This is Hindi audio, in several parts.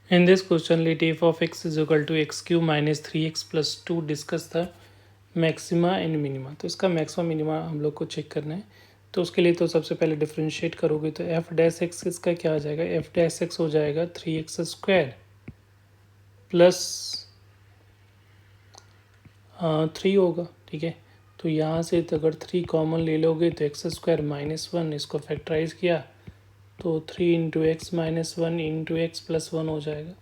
In this question, let f of x is equal to x cube minus 3x plus 2 discuss the maxima and minima. तो इसका मैक्सिमा मिनिमा हम लोग को चेक करना है। तो उसके लिए तो सबसे पहले डिफ्रेंशिएट करोगे तो एफ डैश एक्स इसका क्या आ जाएगा, एफ डैश एक्स हो जाएगा 3x² प्लस 3 होगा। ठीक है, तो यहाँ से तो अगर 3 कॉमन ले लोगे तो x² माइनस 1, इसको फैक्टराइज किया तो 3 into x minus 1 into x plus 1 हो जाएगा।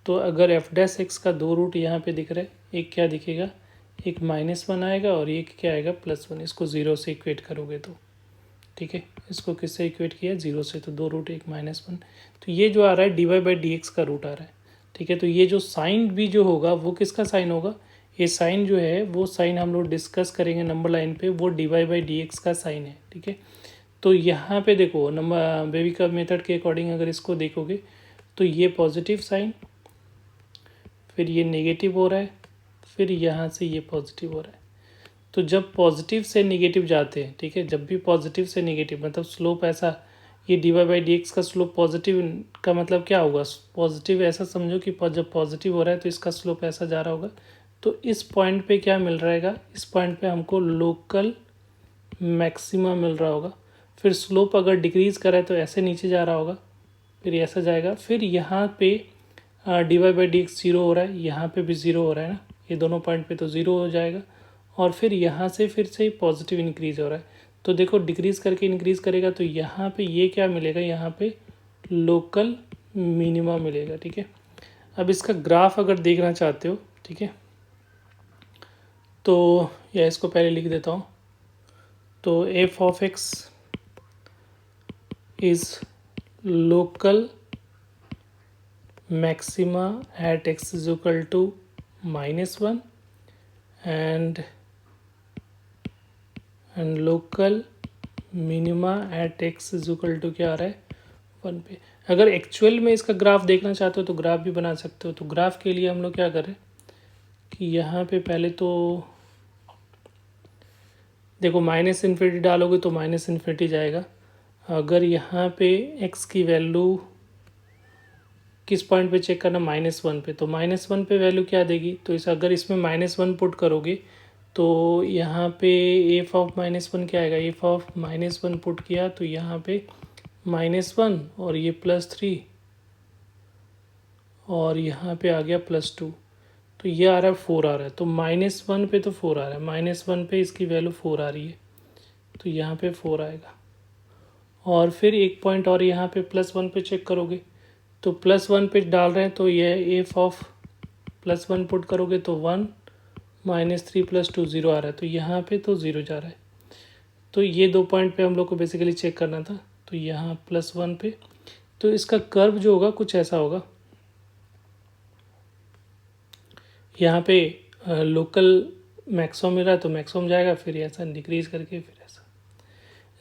तो अगर एफ डैश एक्स का दो रूट यहाँ पे दिख रहा है, एक क्या दिखेगा, एक -1 आएगा और एक क्या आएगा +1। इसको 0 से इक्वेट करोगे तो ठीक है, इसको किससे इक्वेट किया, 0 से, तो दो रूट एक -1। तो ये जो आ रहा है dy/dx का रूट आ रहा है। ठीक है, तो ये जो साइन भी जो होगा वो किसका साइन होगा, ये साइन जो है वो साइन हम लोग डिस्कस करेंगे नंबर लाइन पे, वो dy/dx का साइन है। ठीक है, तो यहाँ पे देखो नंबर बेबी का मेथड के अकॉर्डिंग अगर इसको देखोगे तो ये पॉजिटिव साइन, फिर ये नेगेटिव हो रहा है, फिर यहाँ से ये पॉजिटिव हो रहा है। तो जब पॉजिटिव से नेगेटिव जाते हैं, ठीक है, जब भी पॉजिटिव से नेगेटिव मतलब स्लोप ऐसा, ये dy/dx का स्लोप पॉजिटिव का मतलब क्या होगा, पॉजिटिव ऐसा समझो कि जब पॉजिटिव हो रहा है तो इसका स्लोप ऐसा जा रहा होगा। तो इस पॉइंट पे क्या मिल रहेगा, इस पॉइंट पे हमको लोकल मैक्सिमा मिल रहा होगा। फिर स्लोप अगर डिक्रीज़ करा है तो ऐसे नीचे जा रहा होगा, फिर ऐसा जाएगा, फिर यहाँ पे dy/dx 0 हो रहा है, यहाँ पे भी 0 हो रहा है ना, ये दोनों पॉइंट पे तो 0 हो जाएगा। और फिर यहाँ से फिर से पॉजिटिव इंक्रीज़ हो रहा है। तो देखो डिक्रीज़ करके इंक्रीज़ करेगा तो यहाँ पे ये क्या मिलेगा, यहाँ पे लोकल मिनिमा मिलेगा। ठीक है, अब इसका ग्राफ अगर देखना चाहते हो, ठीक है, तो या इसको पहले लिख देता हूँ। तो F of x is local maxima at x is equal to -1 and local minima at x is equal to क्या आ रहा है 1 पे। अगर एक्चुअल में इसका ग्राफ देखना चाहते हो तो ग्राफ भी बना सकते हो। तो ग्राफ के लिए हम लोग क्या करें कि यहाँ पे पहले तो देखो -∞ डालोगे तो -∞ जाएगा। अगर यहाँ पे x की वैल्यू किस पॉइंट पे चेक करना, -1 पे, तो -1 पे वैल्यू क्या देगी, तो इस अगर इसमें -1 पुट करोगे तो यहाँ पे एफ ऑफ -1 क्या आएगा, एफ ऑफ -1 पुट किया तो यहाँ पे -1 और ये +3 और यहाँ पे आ गया +2, तो ये आ रहा है 4 आ रहा है। तो -1 पे तो 4 आ रहा है, -1 पे इसकी वैल्यू 4 आ रही है, तो यहाँ पे 4 आएगा। और फिर एक पॉइंट और यहाँ पे +1 पे चेक करोगे तो +1 पे डाल रहे हैं तो ये एफ ऑफ +1 पुट करोगे तो 1 -3 + 2 0 आ रहा है, तो यहाँ पे तो 0 जा रहा है। तो ये दो पॉइंट पे हम लोग को बेसिकली चेक करना था। तो यहाँ +1 पे तो इसका कर्व जो होगा कुछ ऐसा होगा, यहाँ पे लोकल मैक्सिमम मिल रहा है तो मैक्सिमम जाएगा, फिर ऐसा डिक्रीज करके फिर ऐसा,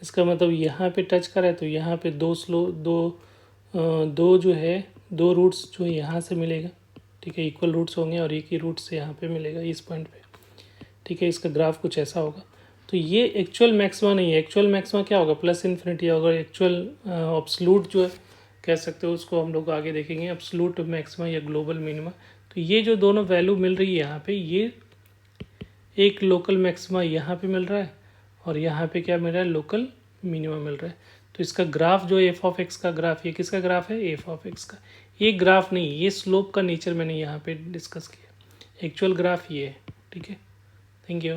इसका मतलब यहाँ पे टच करा है तो यहाँ पे दो जो है दो रूट्स जो है यहाँ से मिलेगा। ठीक है, इक्वल रूट्स होंगे और एक ही रूट से यहाँ पे मिलेगा इस पॉइंट पे। ठीक है, इसका ग्राफ कुछ ऐसा होगा। तो ये एक्चुअल मैक्सिमा नहीं है, एक्चुअल मैक्सिमा क्या होगा, +∞ होगा। एक्चुअल एब्सोल्यूट जो है कह सकते हो, उसको हम लोग आगे देखेंगे, एब्सोल्यूट मैक्सिमा या ग्लोबल मिनिमा। तो ये जो दोनों वैल्यू मिल रही है यहाँ पे, ये एक लोकल मैक्सिमा यहाँ पे मिल रहा है और यहाँ पे क्या मिल रहा है, लोकल मिनिमा मिल रहा है। तो इसका ग्राफ जो एफ ऑफ एक्स का ग्राफ, ये किसका ग्राफ है, एफ ऑफ एक्स का। ये ग्राफ नहीं, ये स्लोप का नेचर मैंने यहाँ पे डिस्कस किया, एक्चुअल ग्राफ ये है। ठीक है, थैंक यू।